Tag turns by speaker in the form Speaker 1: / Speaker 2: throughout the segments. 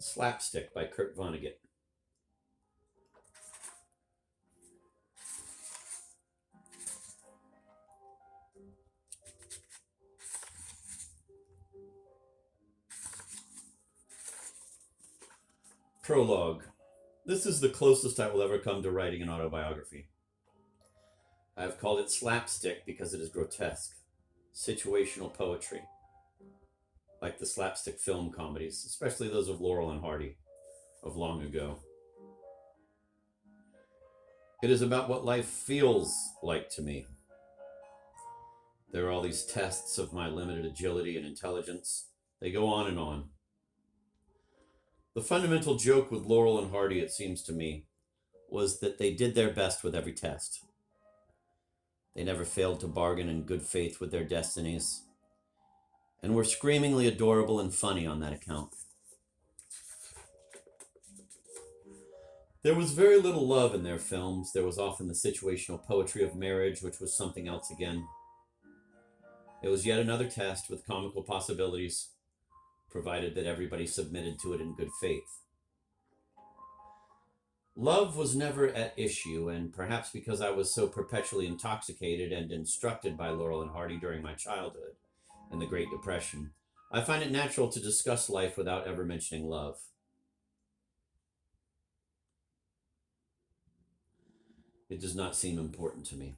Speaker 1: Slapstick by Kurt Vonnegut. Prologue. This is the closest I will ever come to writing an autobiography. I have called it slapstick because it is grotesque, situational poetry, like the slapstick film comedies, especially those of Laurel and Hardy, of long ago. It is about what life feels like to me. There are all these tests of my limited agility and intelligence. They go on and on. The fundamental joke with Laurel and Hardy, it seems to me, was that they did their best with every test. They never failed to bargain in good faith with their destinies, and were screamingly adorable and funny on that account. There was very little love in their films. There was often the situational poetry of marriage, which was something else again. It was yet another test with comical possibilities, provided that everybody submitted to it in good faith. Love was never at issue, and perhaps because I was so perpetually intoxicated and instructed by Laurel and Hardy during my childhood and the Great Depression, I find it natural to discuss life without ever mentioning love. It does not seem important to me.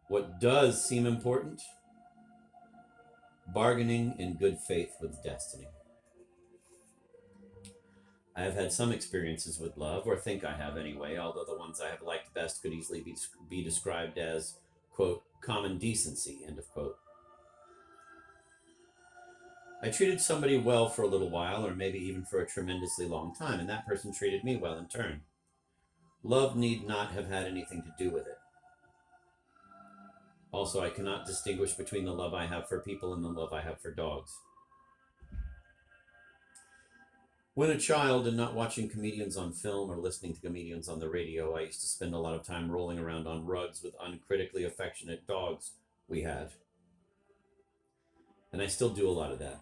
Speaker 1: What does seem important? Bargaining in good faith with destiny. I have had some experiences with love, or think I have anyway, although the ones I have liked best could easily be described as, quote, common decency, end of quote. I treated somebody well for a little while, or maybe even for a tremendously long time, and that person treated me well in turn. Love need not have had anything to do with it. Also, I cannot distinguish between the love I have for people and the love I have for dogs. When a child and not watching comedians on film or listening to comedians on the radio, I used to spend a lot of time rolling around on rugs with uncritically affectionate dogs we had. And I still do a lot of that.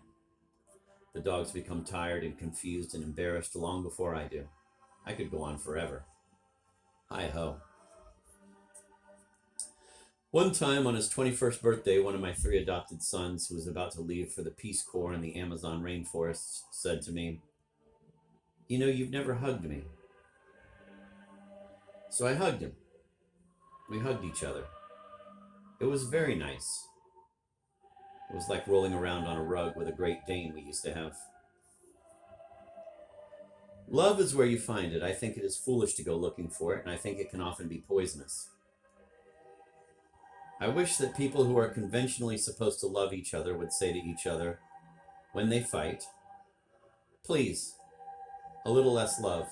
Speaker 1: The dogs become tired and confused and embarrassed long before I do. I could go on forever. Hi-ho. One time on his 21st birthday, one of my 3 adopted sons, who was about to leave for the Peace Corps in the Amazon rainforests, said to me, "You know, you've never hugged me." So I hugged him. We hugged each other. It was very nice. It was like rolling around on a rug with a Great Dane we used to have. Love is where you find it. I think it is foolish to go looking for it, and I think it can often be poisonous. I wish that people who are conventionally supposed to love each other would say to each other, when they fight, please, a little less love,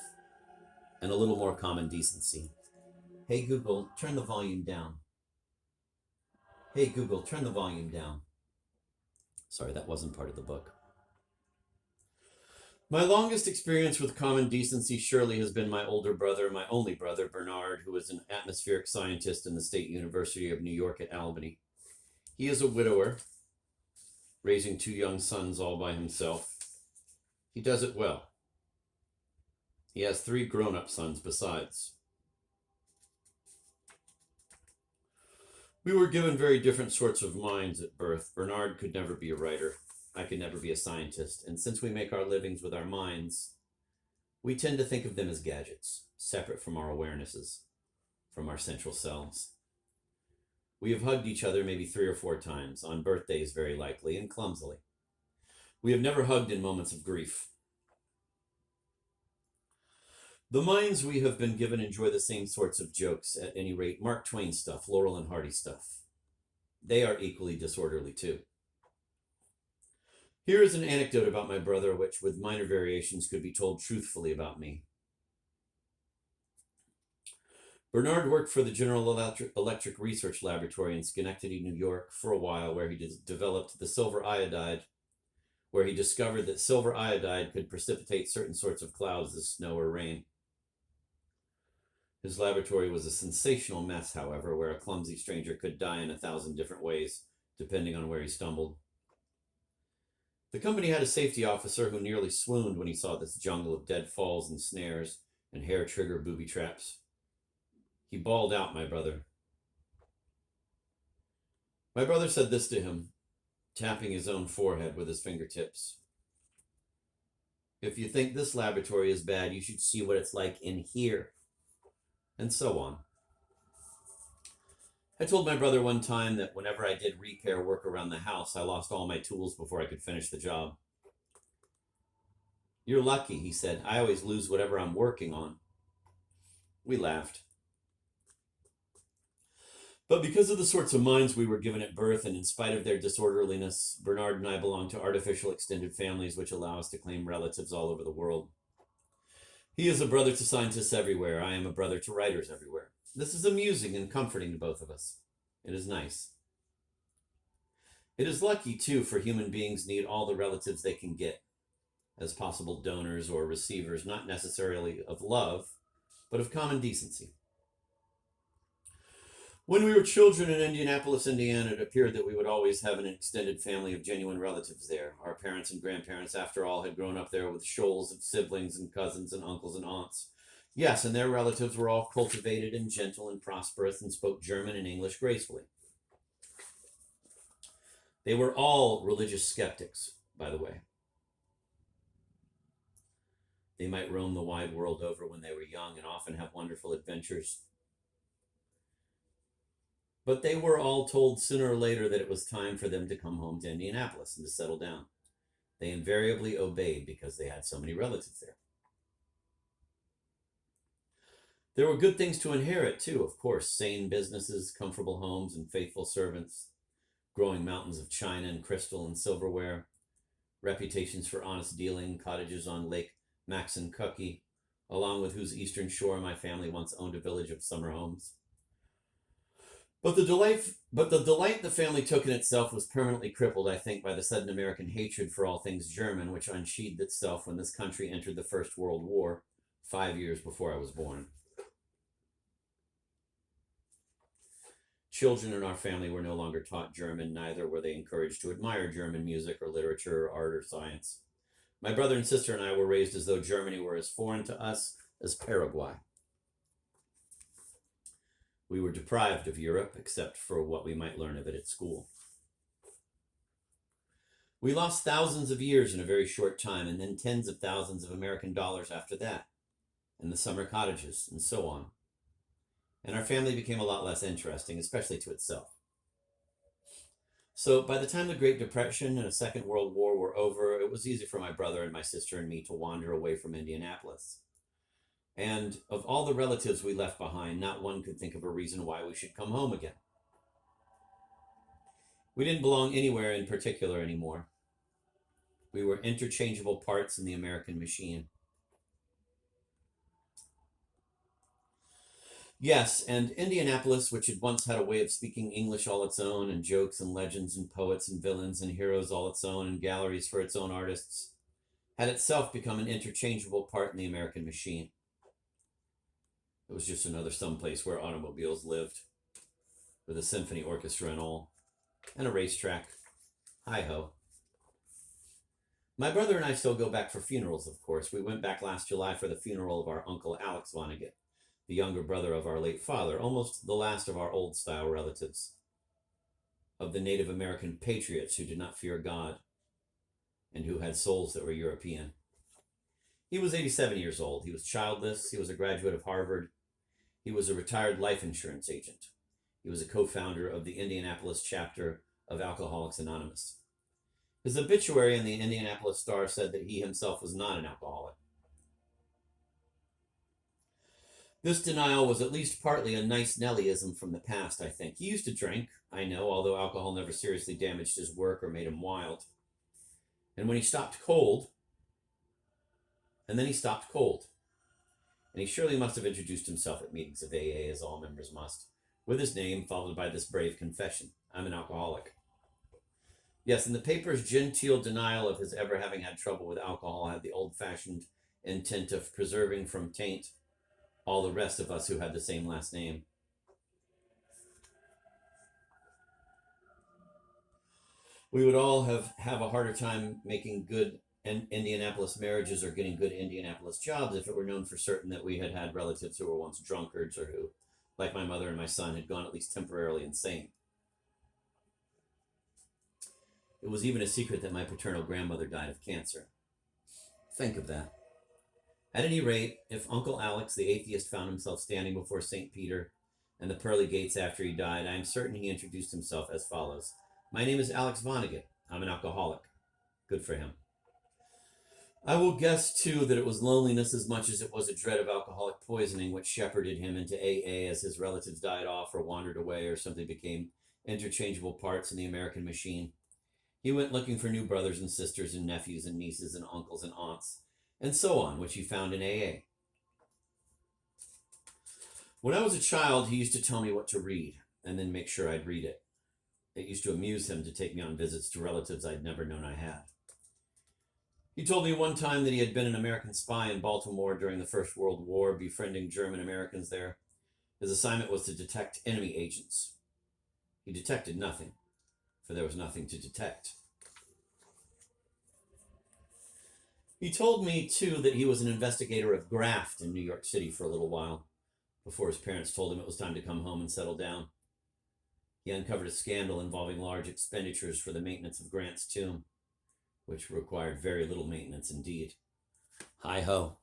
Speaker 1: and a little more common decency. Hey Google, turn the volume down. Hey Google, turn the volume down. Sorry, that wasn't part of the book. My longest experience with common decency surely has been my older brother, my only brother, Bernard, who is an atmospheric scientist in the State University of New York at Albany. He is a widower, raising 2 young sons all by himself. He does it well. He has 3 grown-up sons besides. We were given very different sorts of minds at birth. Bernard could never be a writer. I could never be a scientist. And since we make our livings with our minds, we tend to think of them as gadgets, separate from our awarenesses, from our central selves. We have hugged each other maybe 3 or 4 times, on birthdays very likely, and clumsily. We have never hugged in moments of grief. The minds we have been given enjoy the same sorts of jokes, at any rate, Mark Twain stuff, Laurel and Hardy stuff. They are equally disorderly too. Here is an anecdote about my brother, which, with minor variations, could be told truthfully about me. Bernard worked for the General Electric Research Laboratory in Schenectady, New York, for a while, where he developed the silver iodide, where he discovered that silver iodide could precipitate certain sorts of clouds as snow or rain. His laboratory was a sensational mess, however, where a clumsy stranger could die in 1,000 different ways, depending on where he stumbled. The company had a safety officer who nearly swooned when he saw this jungle of deadfalls and snares and hair trigger booby traps. He bawled out, my brother. My brother said this to him, tapping his own forehead with his fingertips. If you think this laboratory is bad, you should see what it's like in here. And so on. I told my brother one time that whenever I did repair work around the house, I lost all my tools before I could finish the job. You're lucky, he said. I always lose whatever I'm working on. We laughed. But because of the sorts of minds we were given at birth, and in spite of their disorderliness, Bernard and I belong to artificial extended families which allow us to claim relatives all over the world. He is a brother to scientists everywhere. I am a brother to writers everywhere. This is amusing and comforting to both of us. It is nice. It is lucky, too, for human beings need all the relatives they can get as possible donors or receivers, not necessarily of love, but of common decency. When we were children in Indianapolis, Indiana, it appeared that we would always have an extended family of genuine relatives there. Our parents and grandparents, after all, had grown up there with shoals of siblings and cousins and uncles and aunts. Yes, and their relatives were all cultivated and gentle and prosperous and spoke German and English gracefully. They were all religious skeptics, by the way. They might roam the wide world over when they were young and often have wonderful adventures. But they were all told sooner or later that it was time for them to come home to Indianapolis and to settle down. They invariably obeyed because they had so many relatives there. There were good things to inherit, too, of course. Sane businesses, comfortable homes, and faithful servants. Growing mountains of china and crystal and silverware. Reputations for honest dealing, cottages on Lake Maxinkuckee, along with whose eastern shore my family once owned a village of summer homes. But the delight the family took in itself was permanently crippled, I think, by the sudden American hatred for all things German, which unsheathed itself when this country entered the First World War, 5 years before I was born. Children in our family were no longer taught German, neither were they encouraged to admire German music or literature or art or science. My brother and sister and I were raised as though Germany were as foreign to us as Paraguay. We were deprived of Europe, except for what we might learn of it at school. We lost thousands of years in a very short time, and then tens of thousands of American dollars after that, and the summer cottages, and so on. And our family became a lot less interesting, especially to itself. So by the time the Great Depression and a Second World War were over, it was easy for my brother and my sister and me to wander away from Indianapolis. And of all the relatives we left behind, not one could think of a reason why we should come home again. We didn't belong anywhere in particular anymore. We were interchangeable parts in the American machine. Yes, and Indianapolis, which had once had a way of speaking English all its own, and jokes and legends and poets and villains and heroes all its own, and galleries for its own artists, had itself become an interchangeable part in the American machine. It was just another someplace where automobiles lived, with a symphony orchestra and all, and a racetrack. Hi-ho. My brother and I still go back for funerals, of course. We went back last July for the funeral of our uncle Alex Vonnegut, the younger brother of our late father, almost the last of our old-style relatives, of the Native American patriots who did not fear God and who had souls that were European. He was 87 years old. He was childless. He was a graduate of Harvard. He was a retired life insurance agent. He was a co-founder of the Indianapolis chapter of Alcoholics Anonymous. His obituary in the Indianapolis Star said that he himself was not an alcoholic. This denial was at least partly a nice Nellyism from the past, I think. He used to drink, I know, although alcohol never seriously damaged his work or made him wild. And when he stopped cold, and then he stopped cold. And he surely must have introduced himself at meetings of AA, as all members must, with his name followed by this brave confession: I'm an alcoholic. Yes, and the paper's genteel denial of his ever having had trouble with alcohol had the old-fashioned intent of preserving from taint all the rest of us who had the same last name. We would all have a harder time making good Indianapolis marriages or getting good Indianapolis jobs if it were known for certain that we had had relatives who were once drunkards or who, like my mother and my son, had gone at least temporarily insane. It was even a secret that my paternal grandmother died of cancer. Think of that. At any rate, if Uncle Alex the atheist found himself standing before St. Peter and the pearly gates after he died, I am certain he introduced himself as follows. My name is Alex Vonnegut. I'm an alcoholic. Good for him. I will guess, too, that it was loneliness as much as it was a dread of alcoholic poisoning which shepherded him into AA as his relatives died off or wandered away or simply became interchangeable parts in the American machine. He went looking for new brothers and sisters and nephews and nieces and uncles and aunts, and so on, which he found in AA. When I was a child, he used to tell me what to read and then make sure I'd read it. It used to amuse him to take me on visits to relatives I'd never known I had. He told me one time that he had been an American spy in Baltimore during the First World War, befriending German Americans there. His assignment was to detect enemy agents. He detected nothing, for there was nothing to detect. He told me, too, that he was an investigator of graft in New York City for a little while, before his parents told him it was time to come home and settle down. He uncovered a scandal involving large expenditures for the maintenance of Grant's tomb, which required very little maintenance indeed. Hi-ho.